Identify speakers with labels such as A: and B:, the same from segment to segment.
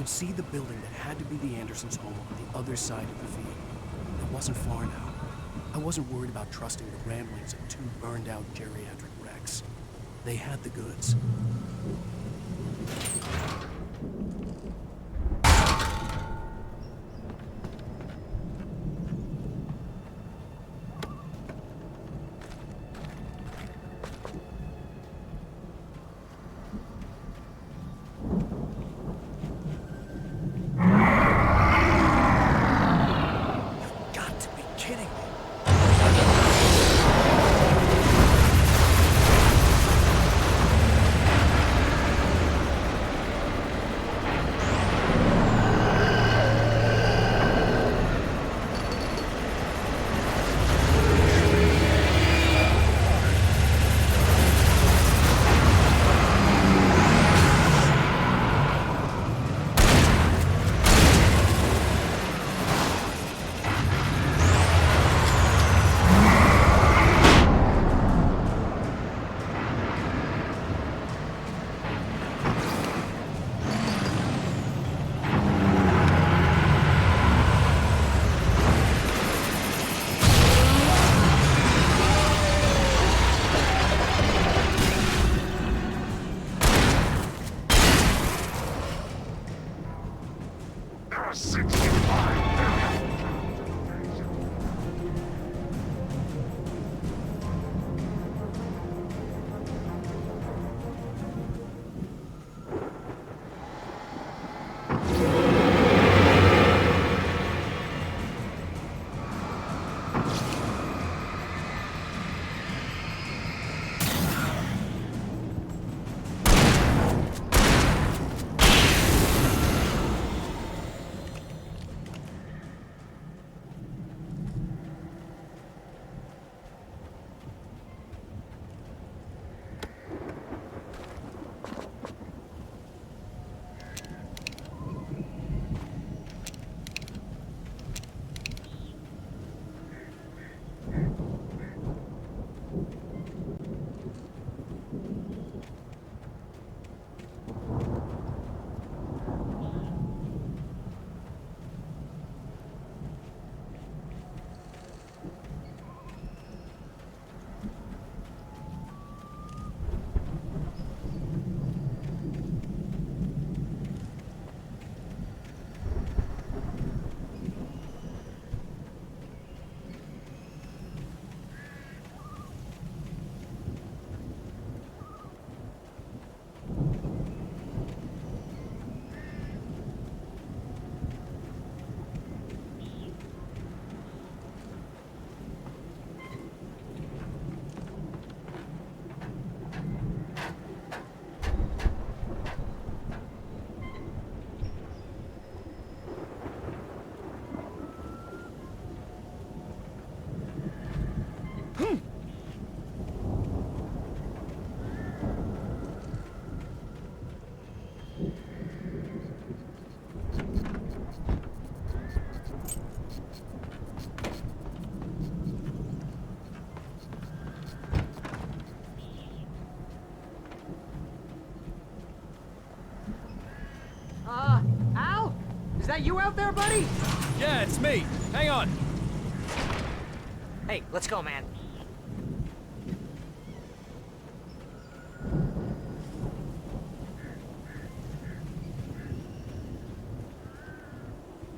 A: could see the building that had to be the Andersons' home on the other side of the field. It wasn't far now. I wasn't worried about trusting the ramblings of two burned-out geriatric wrecks. They had the goods.
B: Al? Is that you out there, buddy?
C: Yeah, it's me. Hang on.
B: Hey, let's go, man.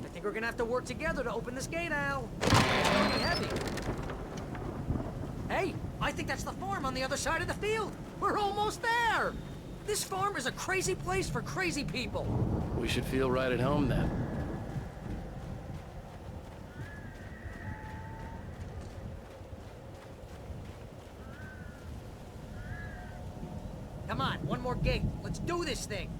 B: I think we're gonna have to work together to open this gate, Al. It's gonna be heavy. Hey, I think that's the farm on the other side of the field. We're almost there. This farm is a crazy place for crazy people.
A: We should feel right at home then.
B: Come on, one more gate. Let's do this thing.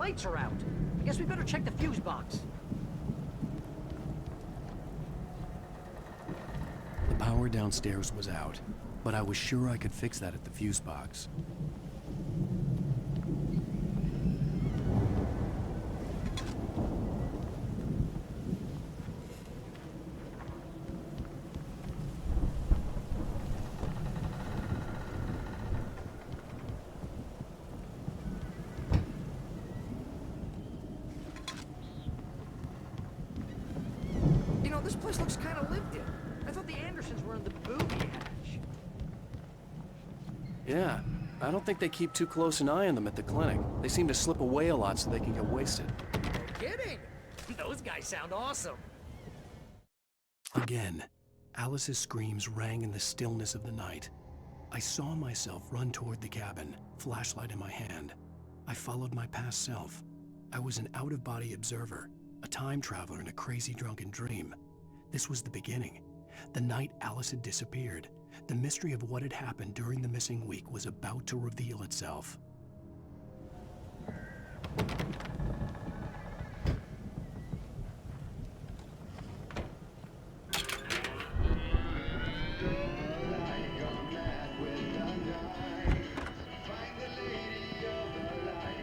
B: lights are out. I guess we better check the fuse box.
A: The power downstairs was out, but I was sure I could fix that at the fuse box.
B: You know, this place looks kind of lived in. I thought the Andersons were in the booby hatch.
A: Yeah, I don't think they keep too close an eye on them at the clinic. They seem to slip away a lot so they can get wasted.
B: No kidding. Those guys sound awesome.
A: Again, Alice's screams rang in the stillness of the night. I saw myself run toward the cabin, flashlight in my hand. I followed my past self. I was an out-of-body observer, a time traveler in a crazy drunken dream. This was the beginning. The night Alice had disappeared. The mystery of what had happened during the missing week was about to reveal itself.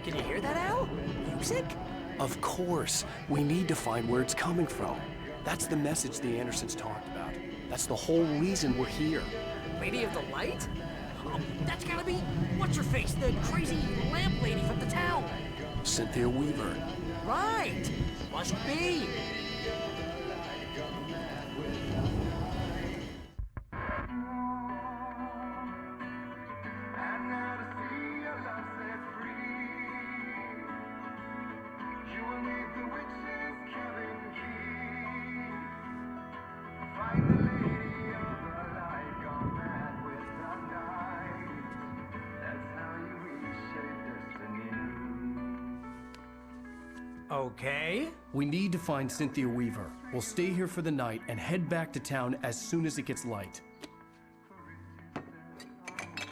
B: Can you hear that, Al? Music?
A: Of course, we need to find where it's coming from. That's the message the Andersons talked about. That's the whole reason we're here.
B: Lady of the Light? Oh, that's gotta be what's-her-face, the crazy lamp lady from the town.
A: Cynthia Weaver.
B: Right. Must be.
D: Okay.
A: We need to find Cynthia Weaver. We'll stay here for the night and head back to town as soon as it gets light.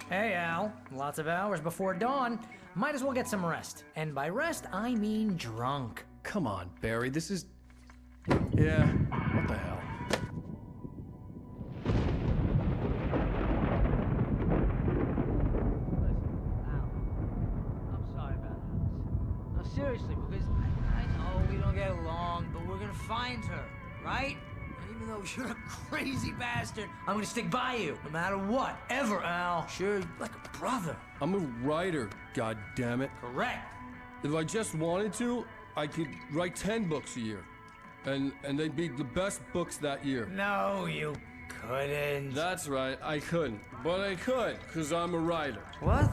D: Hey, Al. Lots of hours before dawn. Might as well get some rest. And by rest, I mean drunk.
A: Come on, Barry, this is... Yeah, what the hell?
D: I'm sorry about this. No, seriously, because I know we don't get along, but we're gonna find her, right? And even though you're a crazy bastard, I'm gonna stick by you, no matter what, ever, Al. Sure, like a brother.
E: I'm a writer, goddammit.
D: Correct.
E: If I just wanted to, I could write 10 books a year. And they'd be the best books that year.
D: No, you couldn't.
E: That's right, I couldn't. But I could, because I'm a writer.
D: What?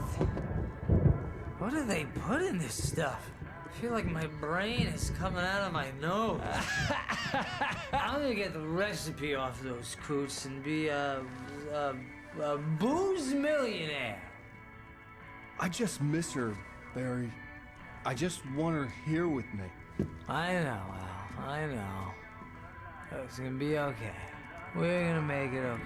D: What do they put in this stuff? I feel like my brain is coming out of my nose. I'm gonna get the recipe off those coots and be a booze millionaire.
E: I just miss her, Barry. I just want her here with me.
D: I know, Al. I know. It's gonna be okay. We're gonna make it okay.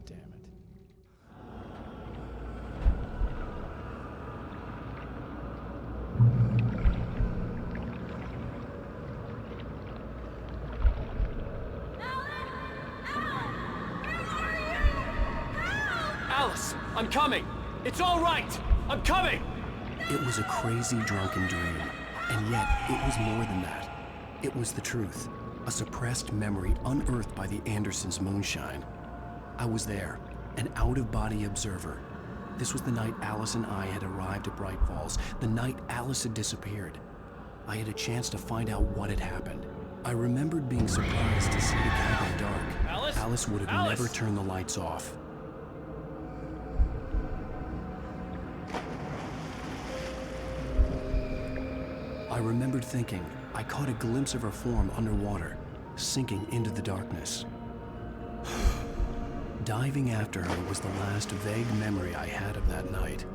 A: Damn it.
C: Alice, I'm coming. It's all right. I'm coming.
A: It was a crazy drunken dream, and yet it was more than that. It was the truth, a suppressed memory unearthed by the Andersons' moonshine. I was there, an out-of-body observer. This was the night Alice and I had arrived at Bright Falls, the night Alice had disappeared. I had a chance to find out what had happened. I remembered being surprised to see the cabin dark.
C: Alice?
A: Alice would have
C: Alice!
A: never turned the lights off. I remembered thinking I caught a glimpse of her form underwater, sinking into the darkness. Diving after her was the last vague memory I had of that night.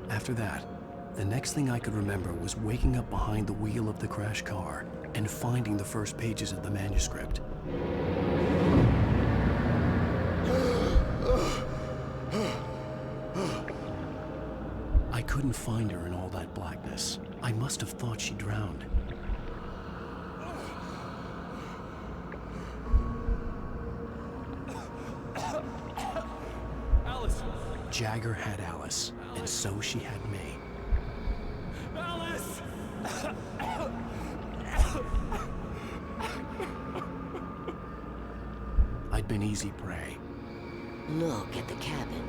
A: After that, the next thing I could remember was waking up behind the wheel of the crash car and finding the first pages of the manuscript. I couldn't find her in all that blackness. I must have thought she drowned.
C: Alice!
A: Jagger had Alice, and so she had me.
C: Alice!
A: I'd been easy prey.
F: Look at the cabin.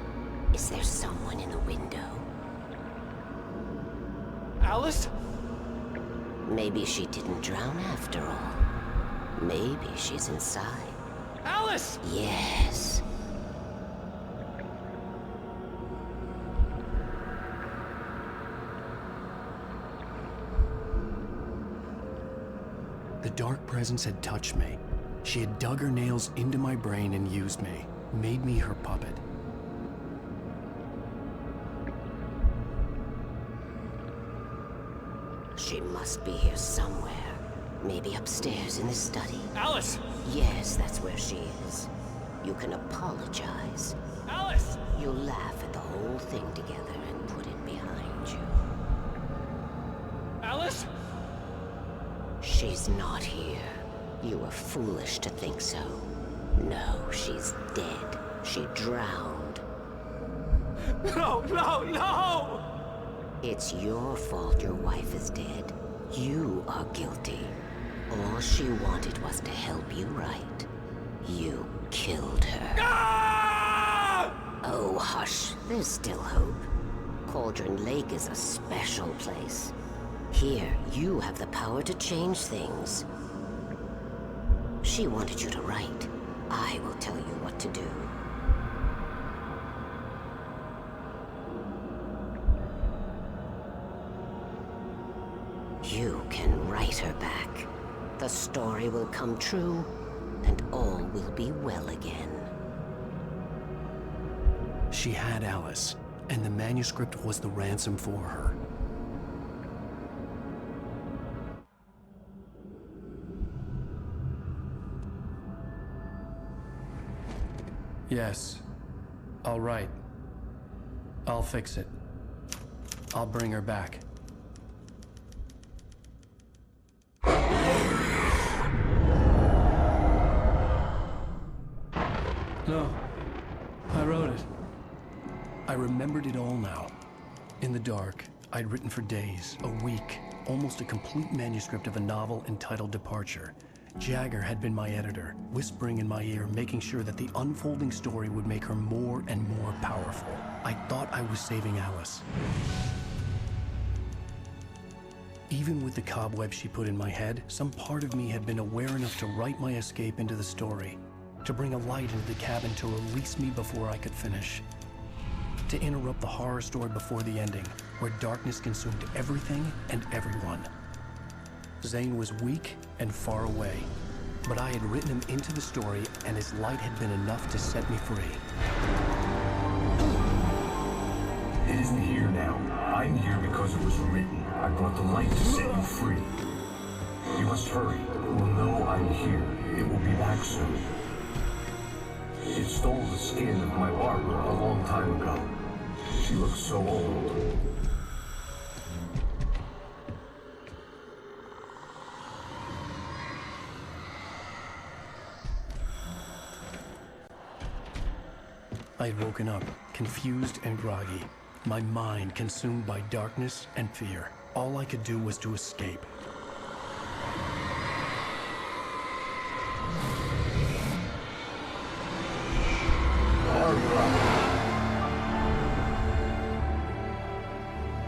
F: Is there someone in the window?
C: Alice?
F: Maybe she didn't drown after all. Maybe she's inside.
C: Alice!
F: Yes.
A: The dark presence had touched me. She had dug her nails into my brain and used me, made me her puppet.
F: She must be here somewhere. Maybe upstairs in the study.
C: Alice!
F: Yes, that's where she is. You can apologize.
C: Alice!
F: You'll laugh at the whole thing together and put it behind you.
C: Alice?
F: She's not here. You were foolish to think so. No, she's dead. She drowned.
C: No, no, no!
F: It's your fault your wife is dead. You are guilty. All she wanted was to help you right. You killed her.
C: Ah!
F: Oh, hush. There's still hope. Cauldron Lake is a special place. Here, you have the power to change things. She wanted you to write. I will tell you what to do. You can write her back. The story will come true, and all will be well again.
A: She had Alice, and the manuscript was the ransom for her. Yes. I'll write. I'll fix it. I'll bring her back. No. I wrote it. I remembered it all now. In the dark, I'd written for days, a week, almost a complete manuscript of a novel entitled Departure. Jagger had been my editor, whispering in my ear, making sure that the unfolding story would make her more and more powerful. I thought I was saving Alice. Even with the cobwebs she put in my head, some part of me had been aware enough to write my escape into the story, to bring a light into the cabin to release me before I could finish, to interrupt the horror story before the ending, where darkness consumed everything and everyone. Zane was weak and far away, but I had written him into the story, and his light had been enough to set me free.
G: It isn't here now. I'm here because it was written. I brought the light to set you free. You must hurry. It will know I'm here. It will be back soon. It stole the skin of my barber a long time ago. She looks so old.
A: I had woken up, confused and groggy, my mind consumed by darkness and fear. All I could do was to escape.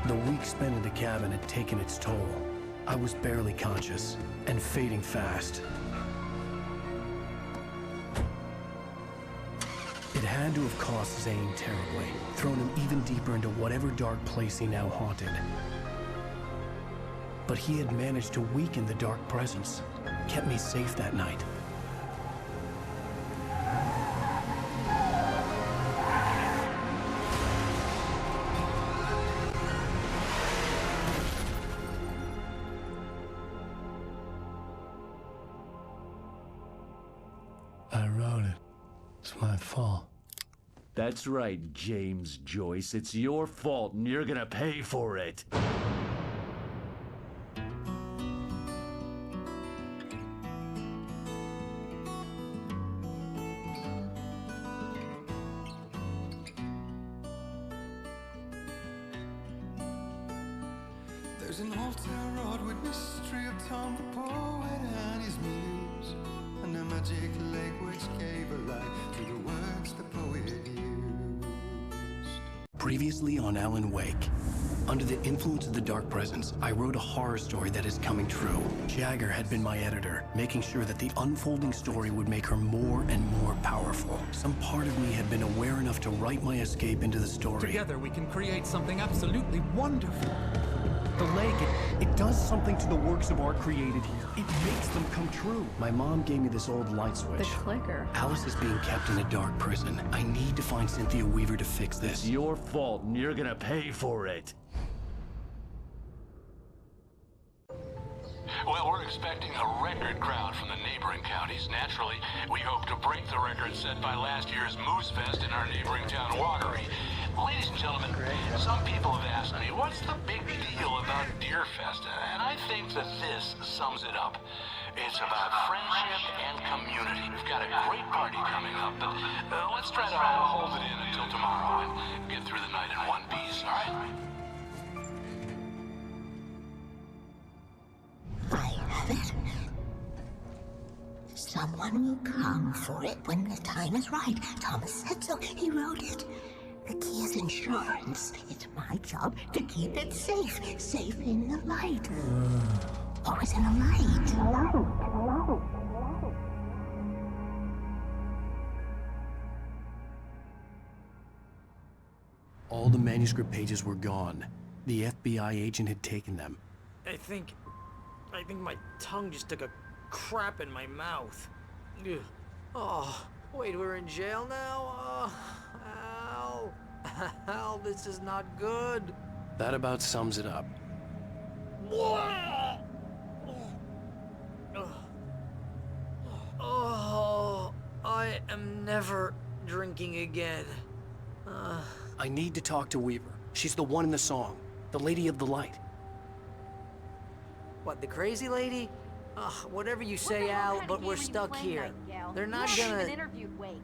A: The week spent in the cabin had taken its toll. I was barely conscious and fading fast. It had to have cost Zane terribly, thrown him even deeper into whatever dark place he now haunted. But he had managed to weaken the dark presence, kept me safe that night. I wrote it. It's my fault.
C: That's right, James Joyce. It's your fault, and you're gonna pay for it.
H: There's an old town road with mystery of Tom the poet and his muse, and a magic lake which gave a light to the words the poet used.
A: Previously on Alan Wake. Under the influence of the dark presence, I wrote a horror story that is coming true. Jagger had been my editor, making sure that the unfolding story would make her more and more powerful. Some part of me had been aware enough to write my escape into the story.
I: Together we can create something absolutely wonderful.
A: The lake, it does something to the works of art created here. It makes them come true. My mom gave me this old light switch.
J: The clicker.
A: Alice is being kept in a dark prison. I need to find Cynthia Weaver to fix this.
C: It's your fault, and you're gonna pay for it.
K: Well, we're expecting a record crowd from the neighboring counties. Naturally, we hope to break the record set by last year's Moose Fest in our neighboring town, Watery. Ladies and gentlemen, some people have asked me, what's the big deal about Deer Fest? And I think that this sums it up. It's about friendship and community. We've got a great party coming up, but let's try to hold it in until tomorrow and get through the night in one piece, all right?
F: I have it. Someone will come for it when the time is right. Thomas said so. He wrote it. The key is insurance. It's my job to keep it safe. Safe in the light. Always in the light.
A: All the manuscript pages were gone. The FBI agent had taken them.
B: I think my tongue just took a crap in my mouth. Ugh. Oh, wait, we're in jail now? Al. Al, this is not good.
A: That about sums it up.
B: Oh, I am never drinking again.
A: I need to talk to Weaver. She's the one in the song. The Lady of the Light.
B: What, the crazy lady? Whatever you say, Al, but we're stuck here. They're not gonna...
J: interviewed Wake.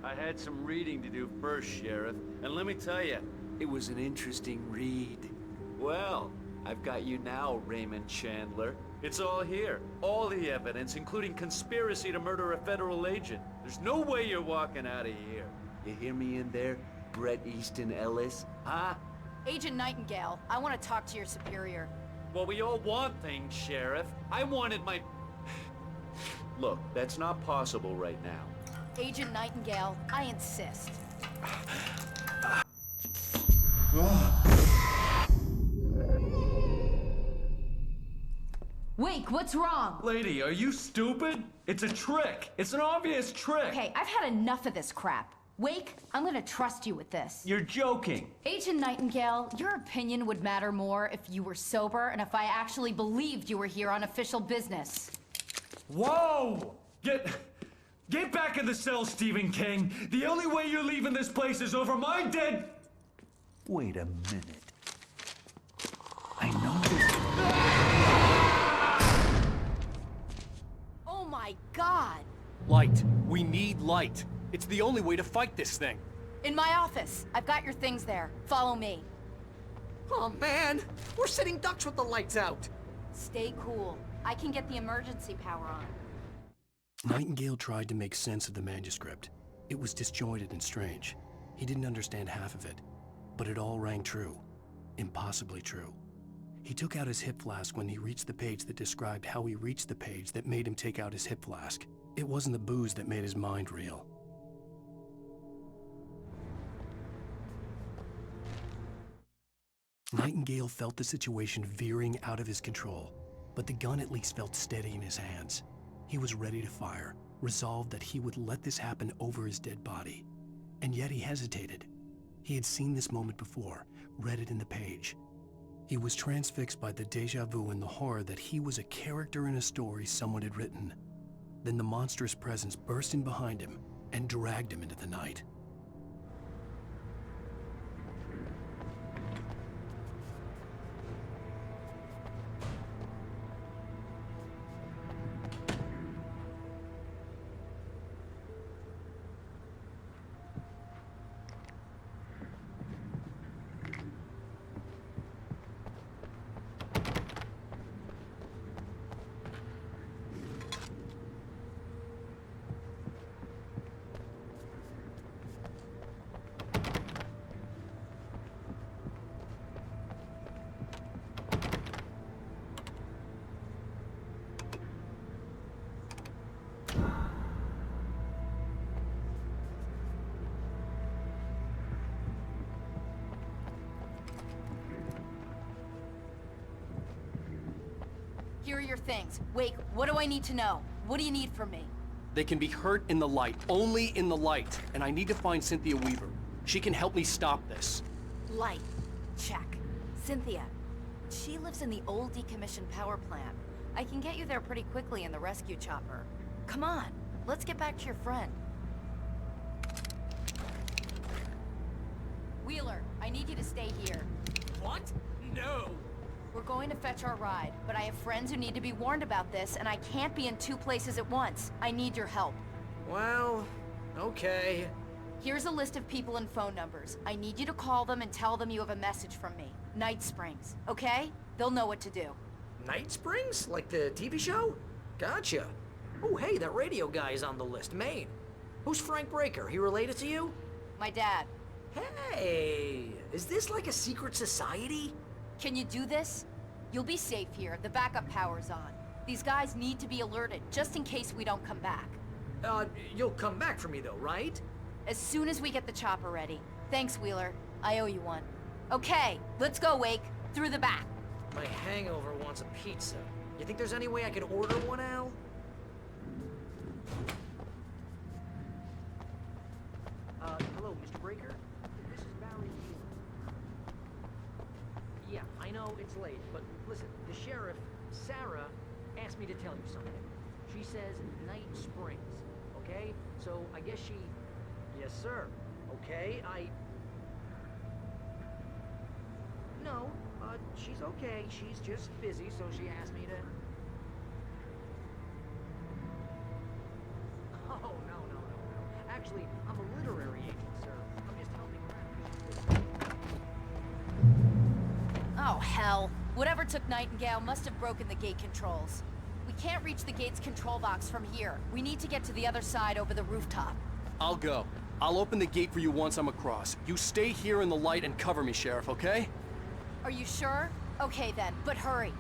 C: I had some reading to do first, Sheriff, and let me tell you, it was an interesting read. Well, I've got you now, Raymond Chandler. It's all here. All the evidence, including conspiracy to murder a federal agent. There's no way you're walking out of here. You hear me in there, Bret Easton Ellis? Huh?
J: Agent Nightingale, I want to talk to your superior.
C: Well, we all want things, Sheriff. I wanted my... Look, that's not possible right now.
J: Agent Nightingale, I insist. Wake, what's wrong?
C: Lady, are you stupid? It's a trick. It's an obvious trick.
J: Okay, I've had enough of this crap. Wake, I'm gonna trust you with this.
C: You're joking.
J: Agent Nightingale, your opinion would matter more if you were sober and if I actually believed you were here on official business.
C: Whoa! Get back in the cell, Stephen King. The only way you're leaving this place is over my dead... Wait a minute. I know this...
J: Oh my God!
A: Light. We need light. It's the only way to fight this thing.
J: In my office. I've got your things there. Follow me.
B: Oh man, we're sitting ducks with the lights out.
J: Stay cool. I can get the emergency power on.
A: Nightingale tried to make sense of the manuscript. It was disjointed and strange. He didn't understand half of it, but it all rang true. Impossibly true. He took out his hip flask when he reached the page that described how he reached the page that made him take out his hip flask. It wasn't the booze that made his mind reel. Nightingale felt the situation veering out of his control, but the gun at least felt steady in his hands. He was ready to fire, resolved that he would let this happen over his dead body. And yet he hesitated. He had seen this moment before, read it in the page. He was transfixed by the déjà vu and the horror that he was a character in a story someone had written. Then the monstrous presence burst in behind him and dragged him into the night.
J: Here are your things. Wake, what do I need to know? What do you need from me?
A: They can be hurt in the light, only in the light. And I need to find Cynthia Weaver. She can help me stop this.
J: Light. Check. Cynthia. She lives in the old decommissioned power plant. I can get you there pretty quickly in the rescue chopper. Come on, let's get back to your friend. Wheeler, I need you to stay here.
B: What? No!
J: We're going to fetch our ride, but I have friends who need to be warned about this, and I can't be in two places at once. I need your help.
B: Well, okay.
J: Here's a list of people and phone numbers. I need you to call them and tell them you have a message from me. Night Springs, okay? They'll know what to do.
B: Night Springs? Like the TV show? Gotcha. Oh, hey, that radio guy is on the list, Maine. Who's Frank Breaker? He related to you?
J: My dad.
B: Hey, is this like a secret society?
J: Can you do this? You'll be safe here. The backup power's on. These guys need to be alerted, just in case we don't come back.
B: You'll come back for me though, right?
J: As soon as we get the chopper ready. Thanks, Wheeler. I owe you one. Okay, let's go, Wake. Through the back.
B: My hangover wants a pizza. You think there's any way I could order one, Al? Hello, Mr. Breaker? This is Barry Wheeler. Yeah, I know it's late, but listen, the sheriff, Sarah, asked me to tell you something. She says Night Springs, okay? So I guess she... Yes, sir. Okay, No, she's okay. She's just busy, so she asked me to... Oh, no. Actually, I'm a literary agent, sir. I'm just helping around.
J: Oh, hell. Whatever took Nightingale must have broken the gate controls. We can't reach the gate's control box from here. We need to get to the other side over the rooftop.
A: I'll go. I'll open the gate for you once I'm across. You stay here in the light and cover me, Sheriff, okay?
J: Are you sure? Okay then, but hurry.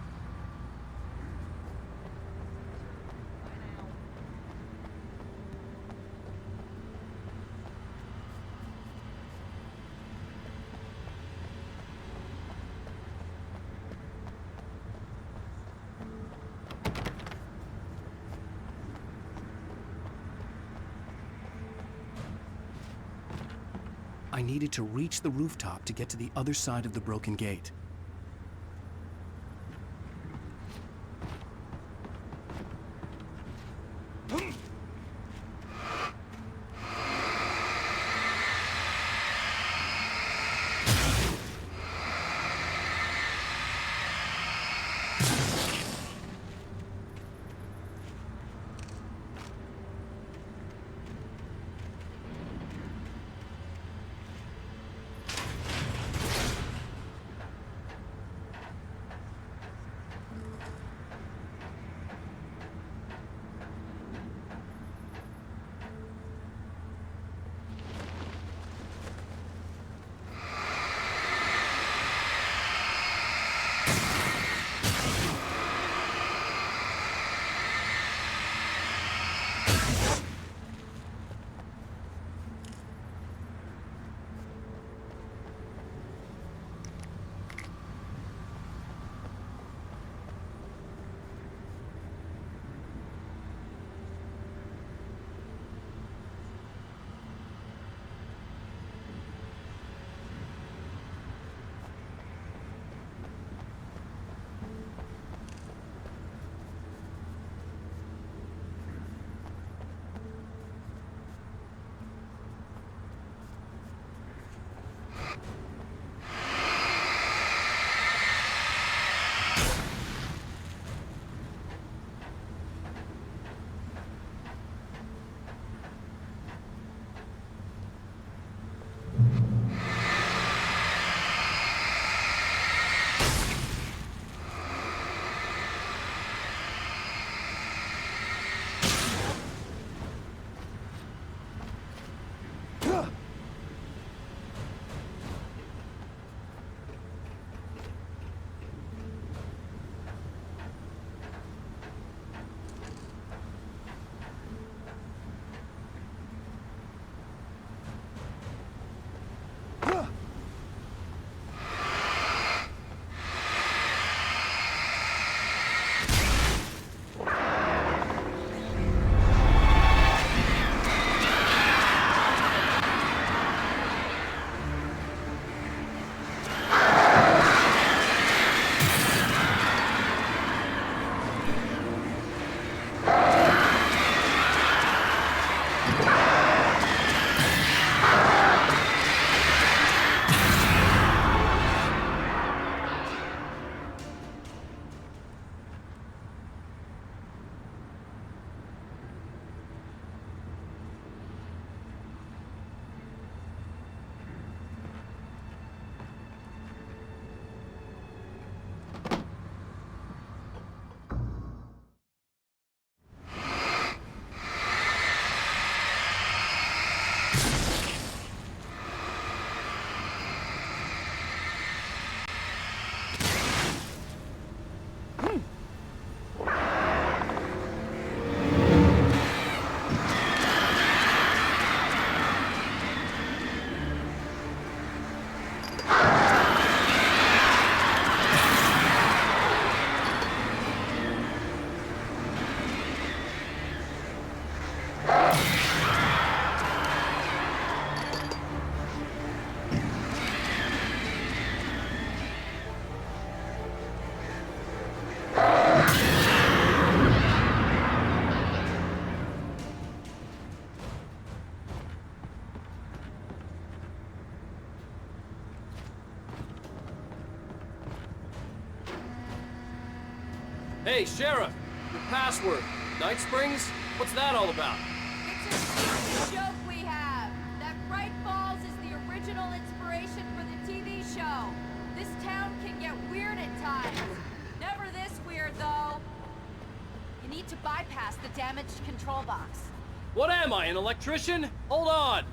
A: I needed to reach the rooftop to get to the other side of the broken gate. Hey, Sheriff! Your password. Night Springs? What's that all about?
J: It's a stupid joke we have. That Bright Falls is the original inspiration for the TV show. This town can get weird at times. Never this weird, though. You need to bypass the damaged control box.
A: What am I, an electrician? Hold on!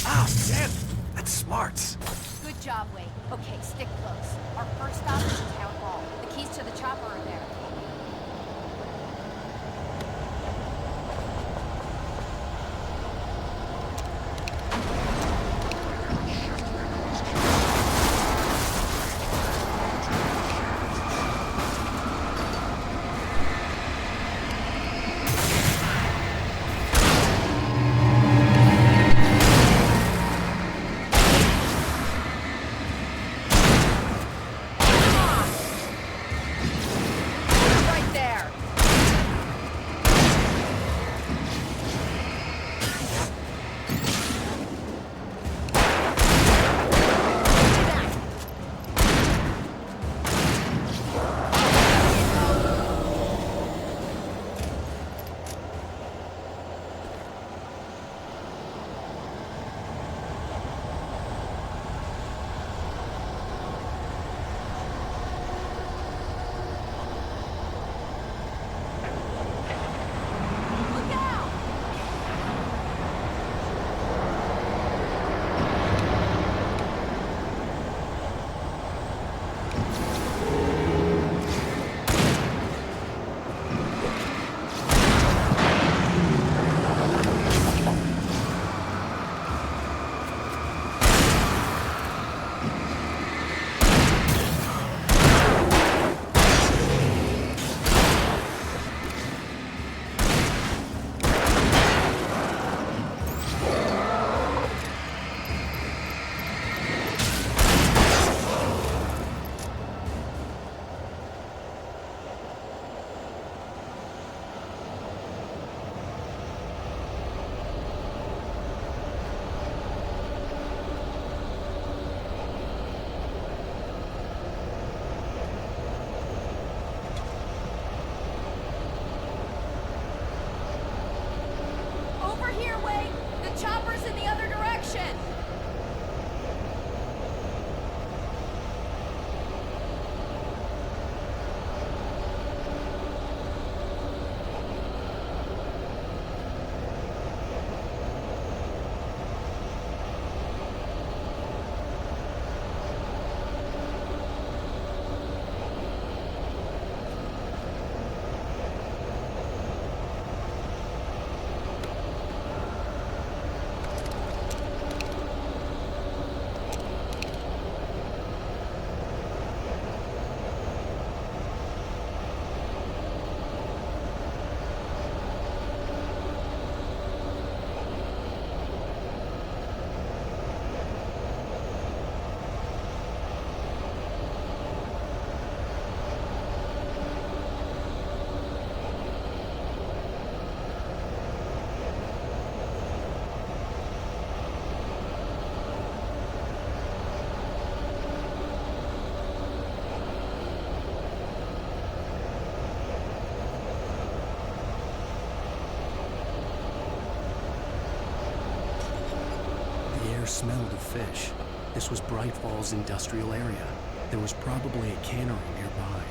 A: Ah, damn! That's smart.
J: Good job, Wade. Okay, stick close. Our first stop is the town hall. The keys to the chopper are there. Right there. Look out! Over here, Wade! The chopper's in the other direction!
A: The air smelled of fish. This was Bright Falls industrial area. There was probably a cannery nearby.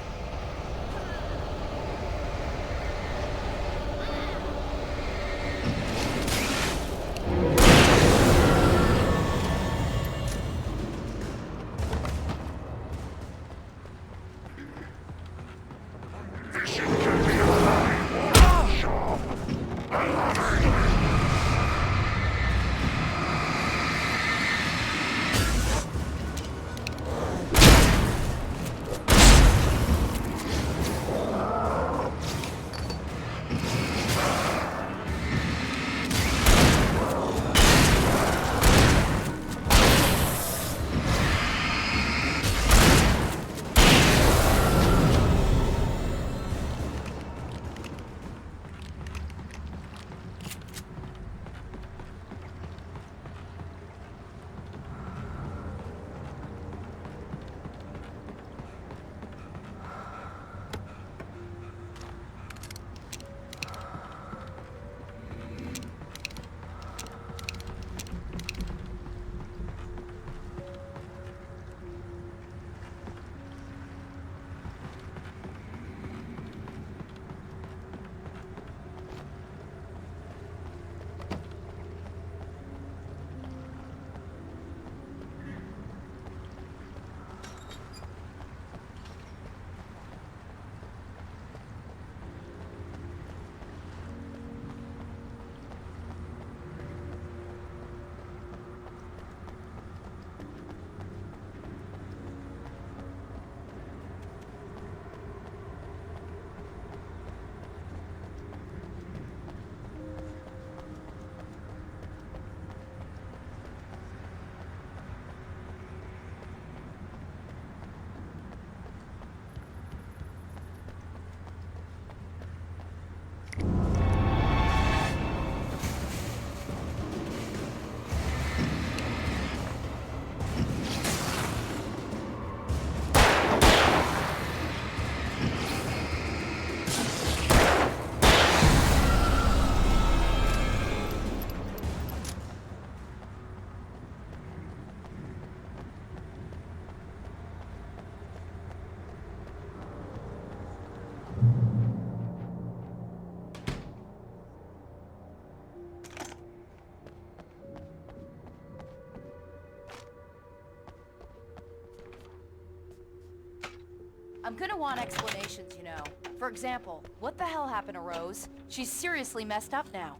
J: I'm gonna want explanations, you know. For example, what the hell happened to Rose? She's seriously messed up now.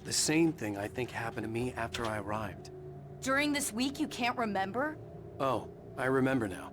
A: The same thing I think happened to me after I arrived.
J: During this week, you can't remember?
A: Oh, I remember now.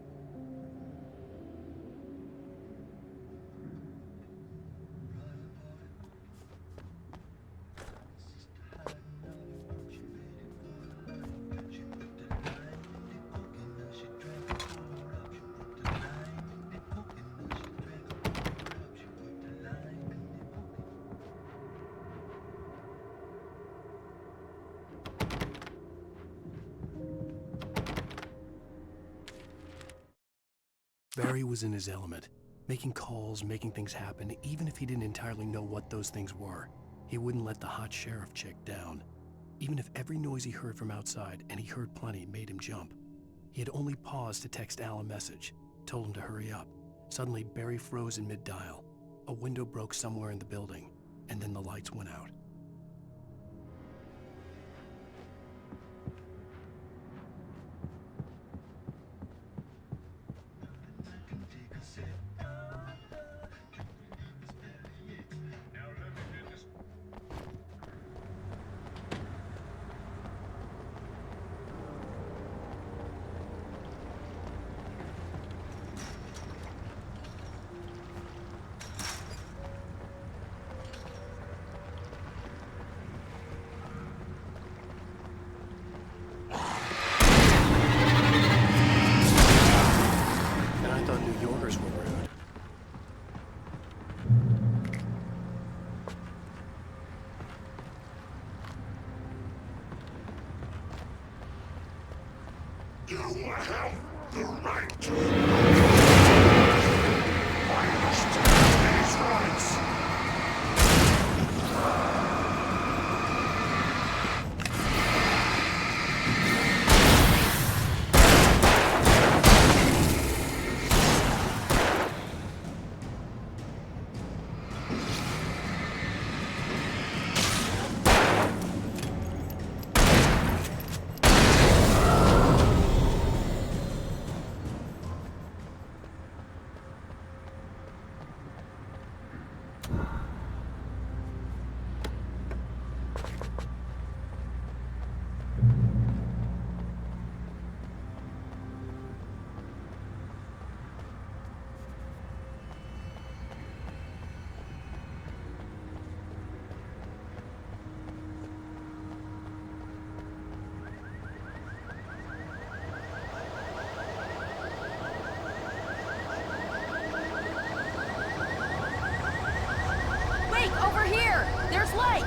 A: Barry was in his element, making calls, making things happen, even if he didn't entirely know what those things were. He wouldn't let the hot sheriff chick down. Even if every noise he heard from outside, and he heard plenty, made him jump. He had only paused to text Al a message, told him to hurry up. Suddenly, Barry froze in mid-dial. A window broke somewhere in the building, and then the lights went out.
L: You have the right to. I must these rights.
J: Over here! There's light!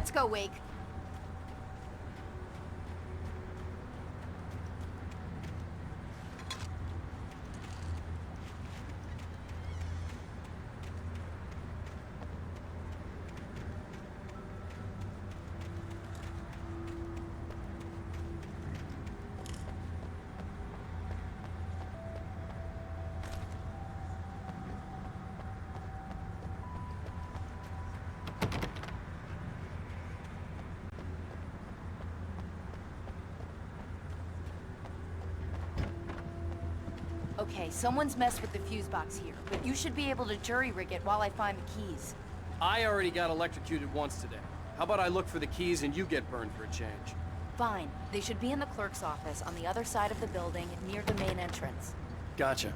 J: Let's go, Wake. Okay, someone's messed with the fuse box here, but you should be able to jury-rig it while I find the keys.
A: I already got electrocuted once today. How about I look for the keys and you get burned for a change?
J: Fine. They should be in the clerk's office on the other side of the building, near the main entrance.
A: Gotcha.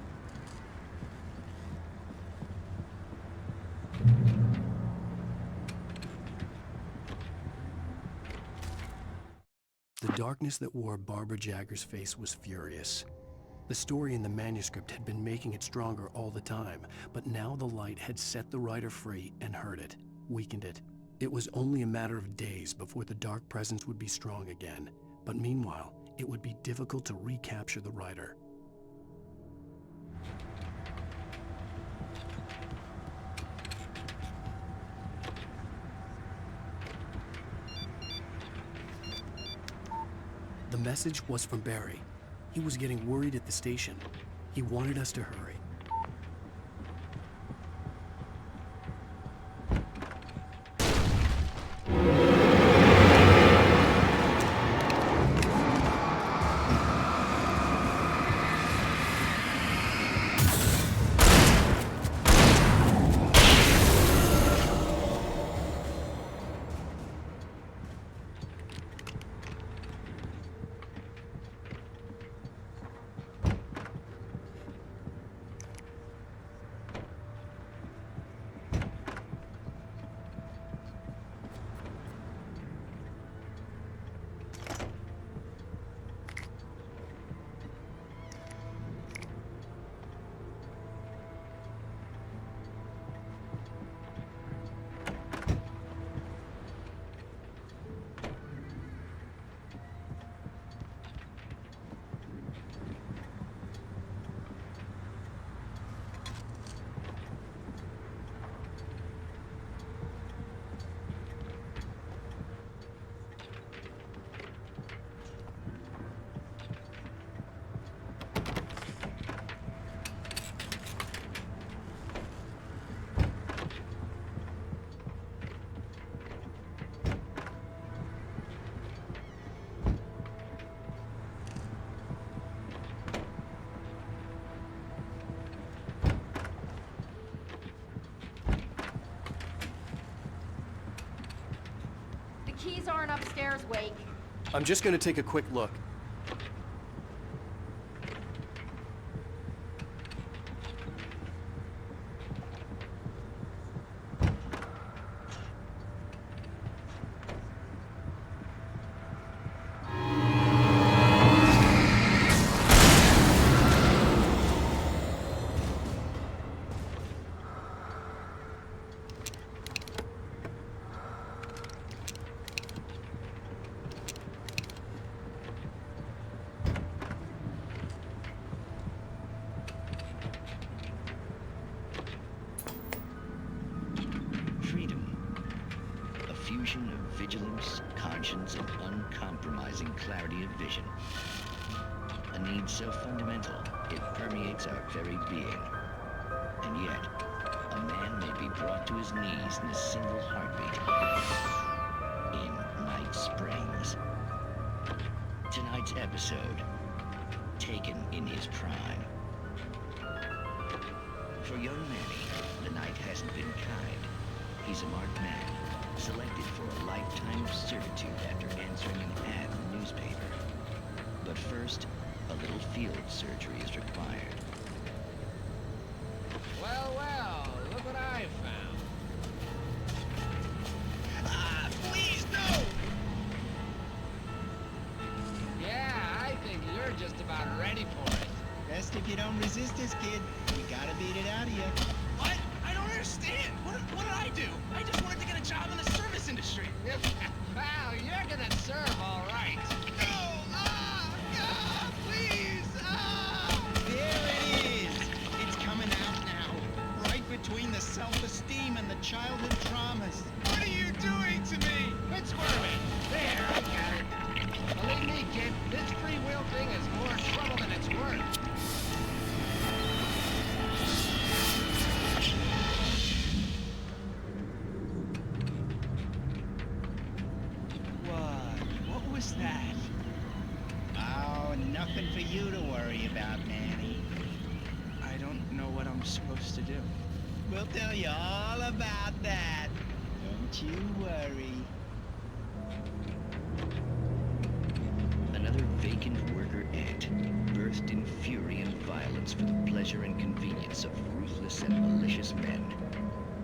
A: The darkness that wore Barbara Jagger's face was furious. The story in the manuscript had been making it stronger all the time, but now the light had set the writer free and hurt it, weakened it. It was only a matter of days before the dark presence would be strong again, but meanwhile, it would be difficult to recapture the writer. The message was from Barry. He was getting worried at the station. He wanted us to hurry.
J: Keys aren't upstairs, Wake.
A: I'm just gonna take a quick look.
M: Fusion of vigilance, conscience, and uncompromising clarity of vision. A need so fundamental, it permeates our very being. And yet, a man may be brought to his knees in a single heartbeat. In Night Springs. Tonight's episode, Taken in His Prime. For young Manny, the night hasn't been kind. He's a marked man, selected for a lifetime of servitude after answering an ad in the newspaper. But first, a little field surgery is required.
N: Well, well, look what I found.
O: Ah, please, no!
N: Yeah, I think you're just about ready for it.
O: Best if you don't resist this, kid. We gotta beat it out of you.
N: What? I don't understand.
O: understand. What did I do? I just wanted to get a job in the service industry.
N: Wow, you're gonna serve all right.
O: Please! There it is! It's coming out now. Right between the self-esteem and the childhood traumas. What are you doing to me?
N: Quit squirming. There, I got it. Believe me, kid, this free will thing is more trouble than it's worth.
O: What was that?
M: Oh, nothing for you to worry about, Manny.
O: I don't know what I'm supposed to do.
M: We'll tell you all about that. Don't you worry. Another vacant worker ant, birthed in fury and violence for the pleasure and convenience of ruthless and malicious men.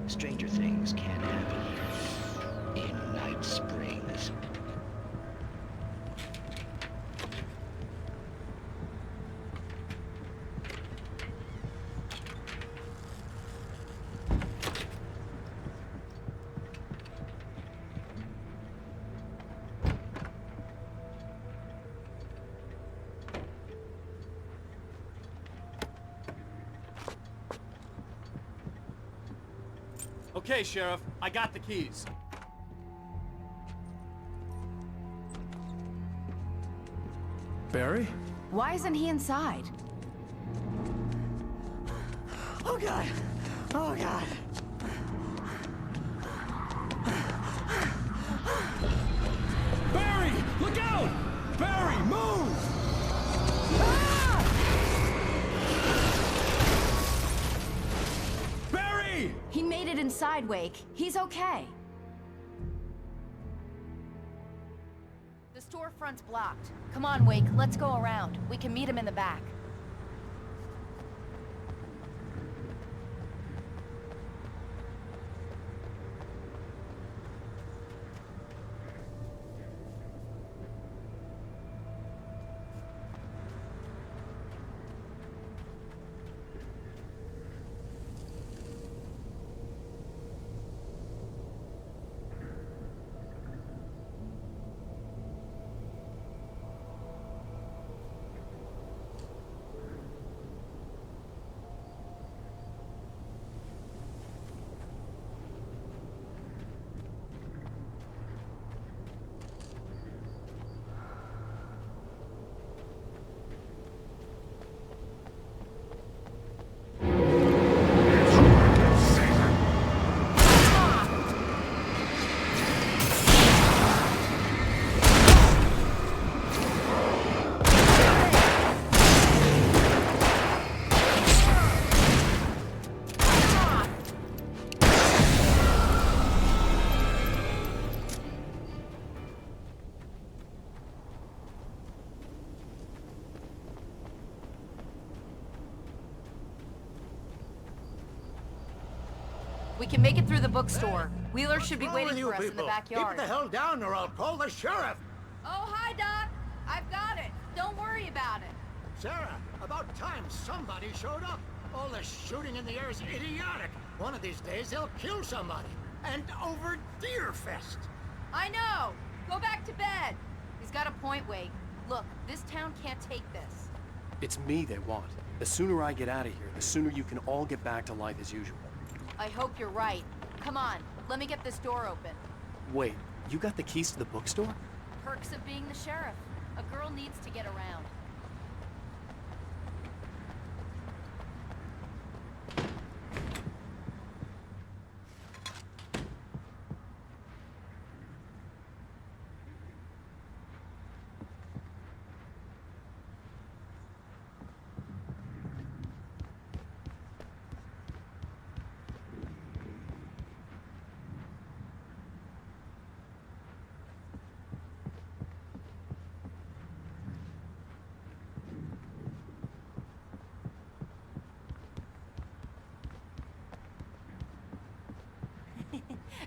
M: Stranger things can happen here in Night Springs.
A: Okay, Sheriff, I got the keys. Barry?
J: Why isn't he inside?
D: Oh, God. Oh, God.
E: Barry! Look out! Barry, move! Barry!
J: He made it inside, Wake. He's okay. The storefront's blocked. Come on, Wake. Let's go around. We can meet him in the back. We can make it through the bookstore. Wheeler should be waiting for us in the backyard.
P: Keep the hell down or I'll call the sheriff.
J: Oh, hi, Doc. I've got it. Don't worry about it.
P: Sarah, about time somebody showed up. All the shooting in the air is idiotic. One of these days they'll kill somebody. And over Deerfest.
J: I know. Go back to bed. He's got a point, Wake. Look, this town can't take this.
A: It's me they want. The sooner I get out of here, the sooner you can all get back to life as usual.
J: I hope you're right. Come on, let me get this door open.
A: Wait, you got the keys to the bookstore?
J: Perks of being the sheriff. A girl needs to get around.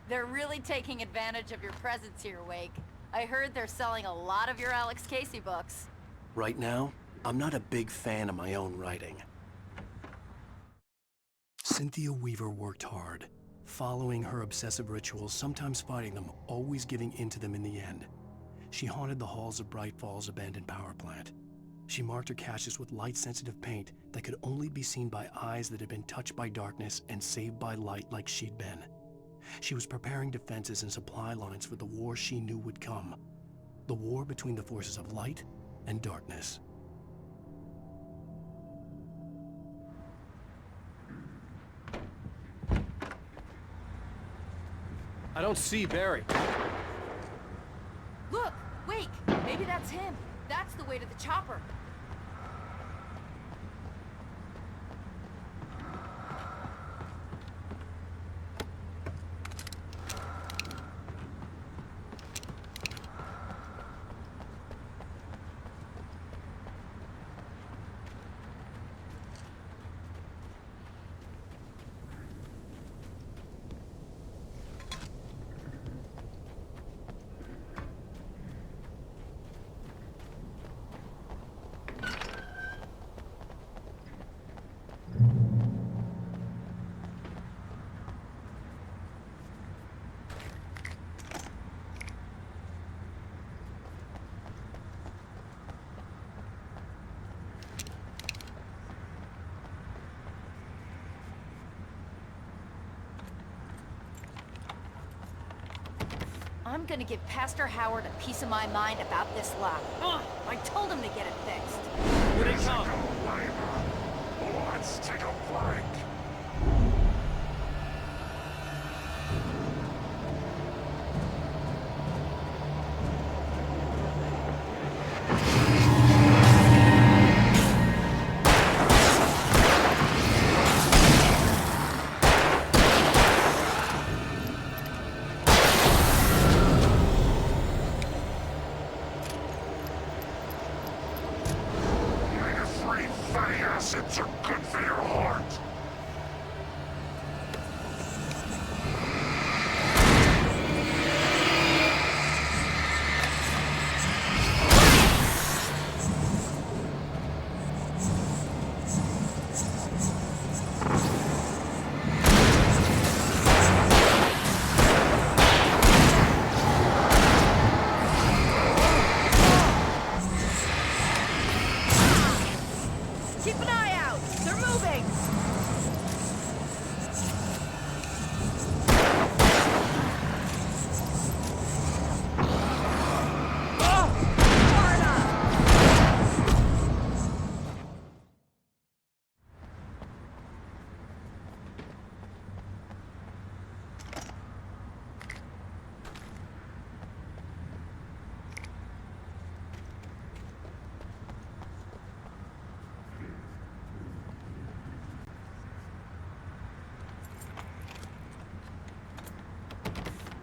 J: They're really taking advantage of your presence here, Wake. I heard they're selling a lot of your Alex Casey books.
A: Right now, I'm not a big fan of my own writing. Cynthia Weaver worked hard, following her obsessive rituals, sometimes fighting them, always giving in to them in the end. She haunted the halls of Bright Falls abandoned power plant. She marked her caches with light-sensitive paint that could only be seen by eyes that had been touched by darkness and saved by light like she'd been. She was preparing defenses and supply lines for the war she knew would come. The war between the forces of light and darkness.
E: I don't see Barry.
J: Look! Wait! Maybe that's him. That's the way to the chopper. I'm gonna give Pastor Howard a piece of my mind about this lock. I told him to get it fixed.
L: Here they come. Let's take a flank. Acids are good for your heart.
J: Keep an eye out! They're moving!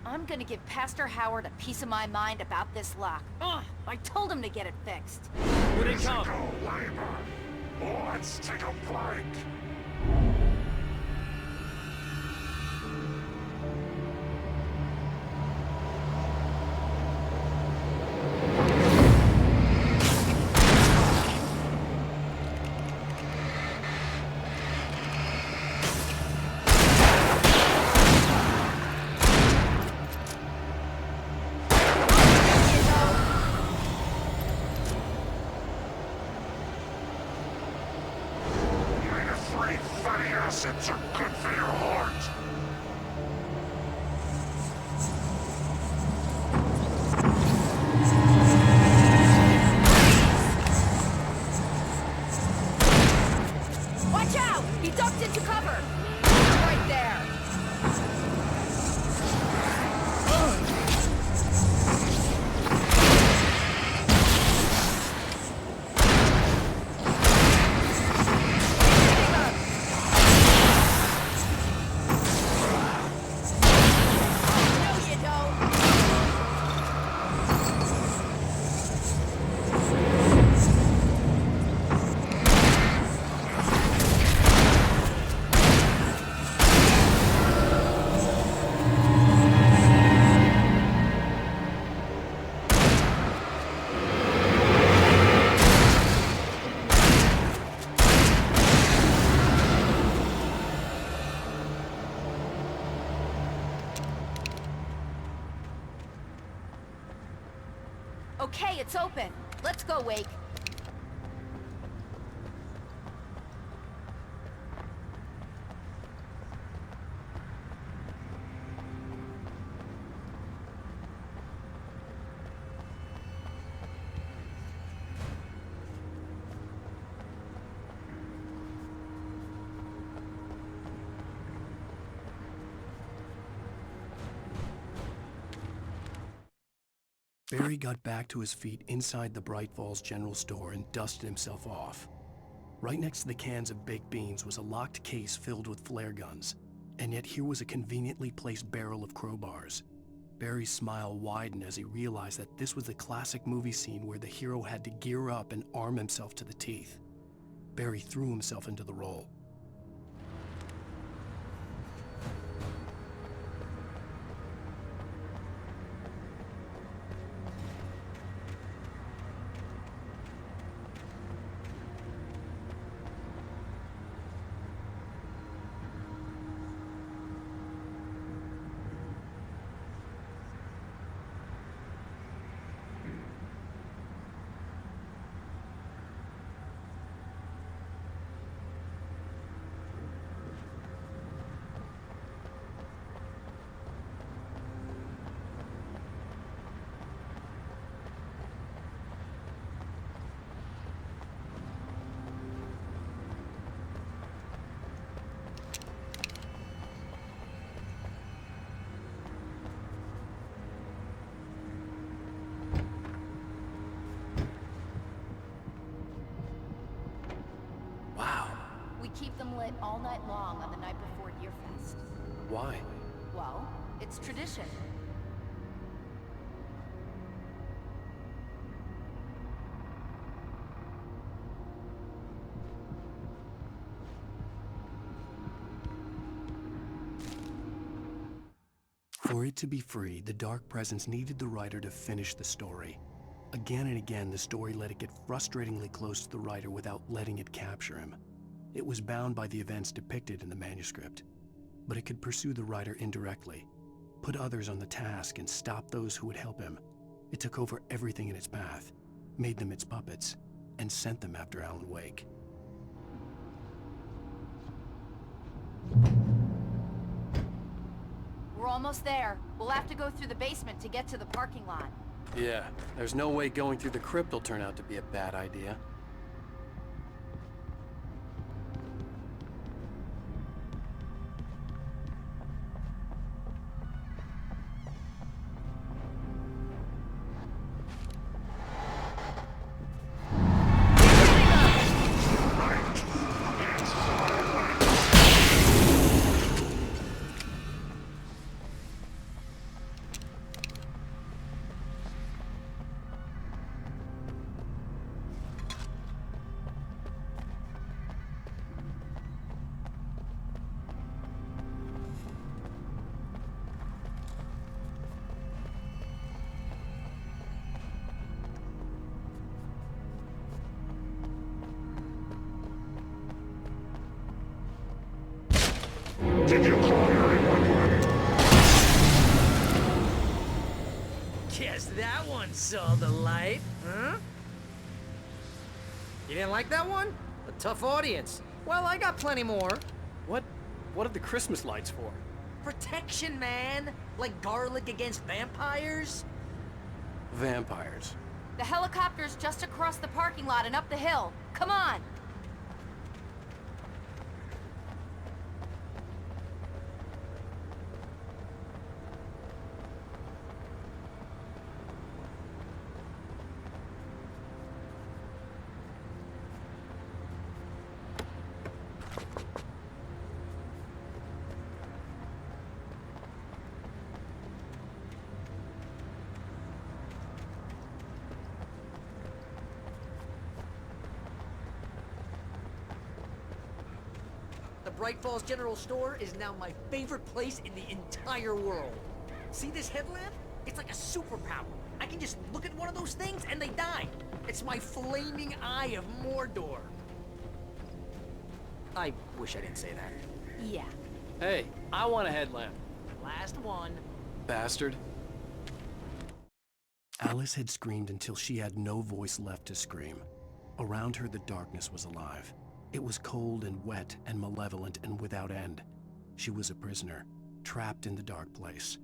J: I'm gonna give Pastor Howard a piece of my mind about this lock. I told him to get it fixed.
L: Here they come. Let's take a flank. Fatty acids are good for your heart.
J: Watch out! He ducked into cover! Right there! Okay, it's open. Let's go, Wake.
A: Barry got back to his feet inside the Bright Falls General Store and dusted himself off. Right next to the cans of baked beans was a locked case filled with flare guns, and yet here was a conveniently placed barrel of crowbars. Barry's smile widened as he realized that this was the classic movie scene where the hero had to gear up and arm himself to the teeth. Barry threw himself into the role.
J: We keep them lit all night long on the night before Deerfest.
A: Why?
J: Well, it's tradition.
A: For it to be free, the Dark Presence needed the writer to finish the story. Again and again, the story let it get frustratingly close to the writer without letting it capture him. It was bound by the events depicted in the manuscript, but it could pursue the writer indirectly, put others on the task, and stop those who would help him. It took over everything in its path, made them its puppets, and sent them after Alan Wake.
J: We're almost there. We'll have to go through the basement to get to the parking lot.
A: Yeah, there's no way going through the crypt will turn out to be a bad idea.
L: Did you call everyone?
B: Guess that one saw the light, huh? You didn't like that one? A tough audience. Well, I got plenty more.
A: What are the Christmas lights for?
B: Protection, man. Like garlic against vampires.
A: Vampires.
J: The helicopter's just across the parking lot and up the hill. Come on!
B: The Bright Falls General Store is now my favorite place in the entire world. See this headlamp? It's like a superpower. I can just look at one of those things and they die. It's my flaming eye of Mordor. I wish I didn't say that.
J: Yeah.
A: Hey, I want a headlamp.
B: Last one.
A: Bastard. Alice had screamed until she had no voice left to scream. Around her, the darkness was alive. It was cold and wet and malevolent and without end. She was a prisoner, trapped in the dark place.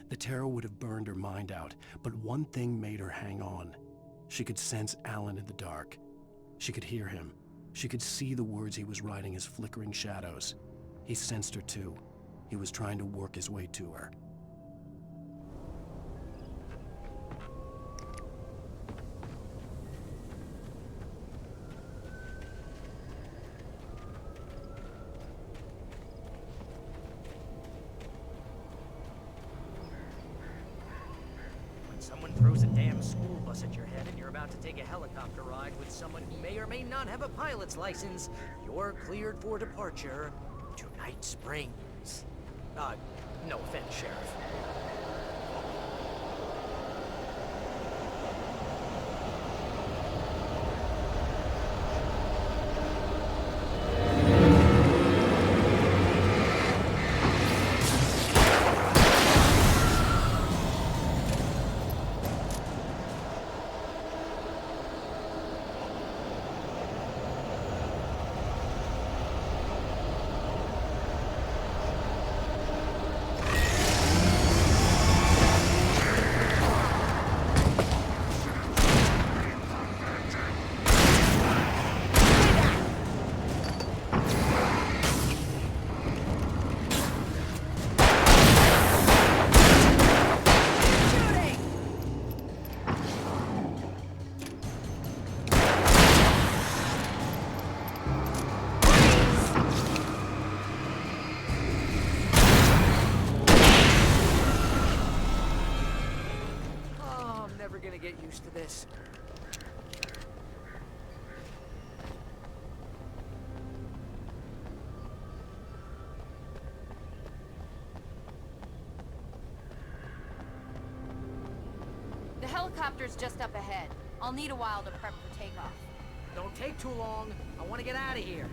A: The terror would have burned her mind out, but one thing made her hang on. She could sense Alan in the dark. She could hear him. She could see the words he was writing as flickering shadows. He sensed her too. He was trying to work his way to her.
D: Someone throws a damn school bus at your head and you're about to take a helicopter ride with someone who may or may not have a pilot's license, you're cleared for departure to Night Springs. No offense, Sheriff. Get used to this.
J: The helicopter's just up ahead. I'll need a while to prep for takeoff.
D: Don't take too long. I want to get out of here.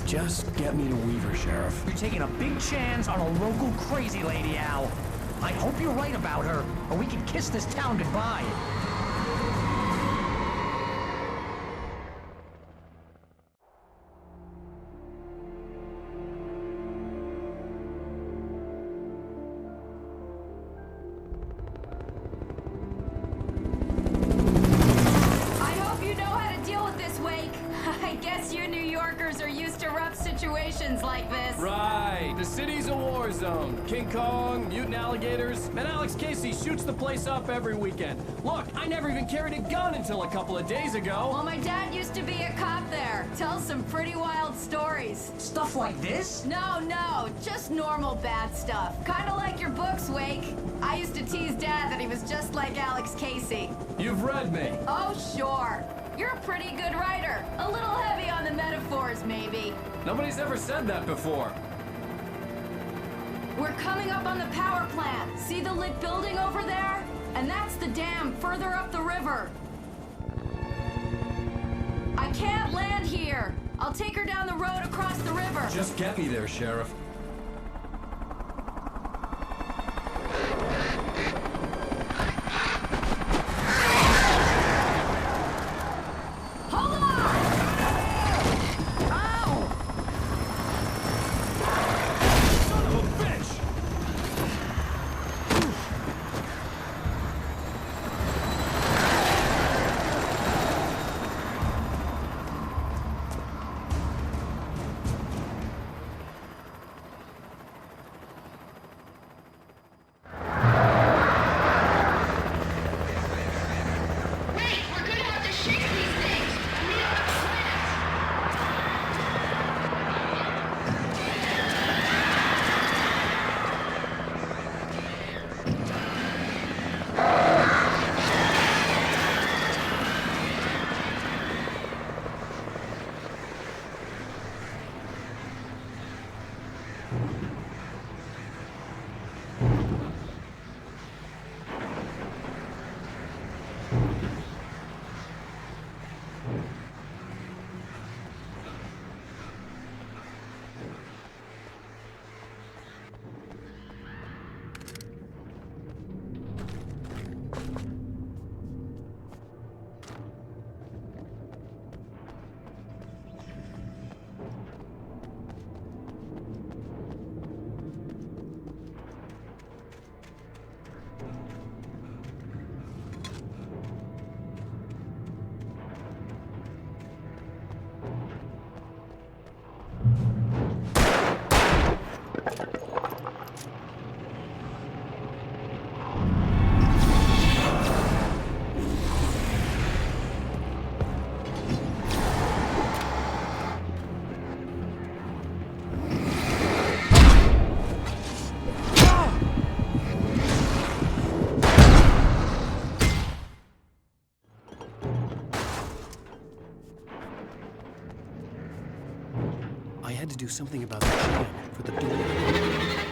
A: Just get me to Weaver, Sheriff.
D: You're taking a big chance on a local crazy lady, Al. I hope you're right about her, or we can kiss this town goodbye.
J: I hope you know how to deal with this, Wake. I guess you New Yorkers are used to rough situations like this.
Q: Right. The city's a war zone. King Kong, mutant alligators, and Alex Casey shoots the place up every weekend. Look, I never even carried a gun until a couple of days ago.
J: Well, my dad used to be a cop there. Tells some pretty wild stories.
D: Stuff like this?
J: No, just normal bad stuff. Kinda like your books, Wake. I used to tease Dad that he was just like Alex Casey.
Q: You've read me.
J: Oh, sure. You're a pretty good writer. A little heavy on the metaphors, maybe.
Q: Nobody's ever said that before.
J: We're coming up on the power plant. See the lit building over there? And that's the dam further up the river. I can't land here. I'll take her down the road across the river.
Q: Just get me there, Sheriff.
J: Hold on! Ow!
Q: Son of a bitch!
J: Wait, we're gonna have to shake these things. We need the plants.
A: I had to do something about the jam for the door.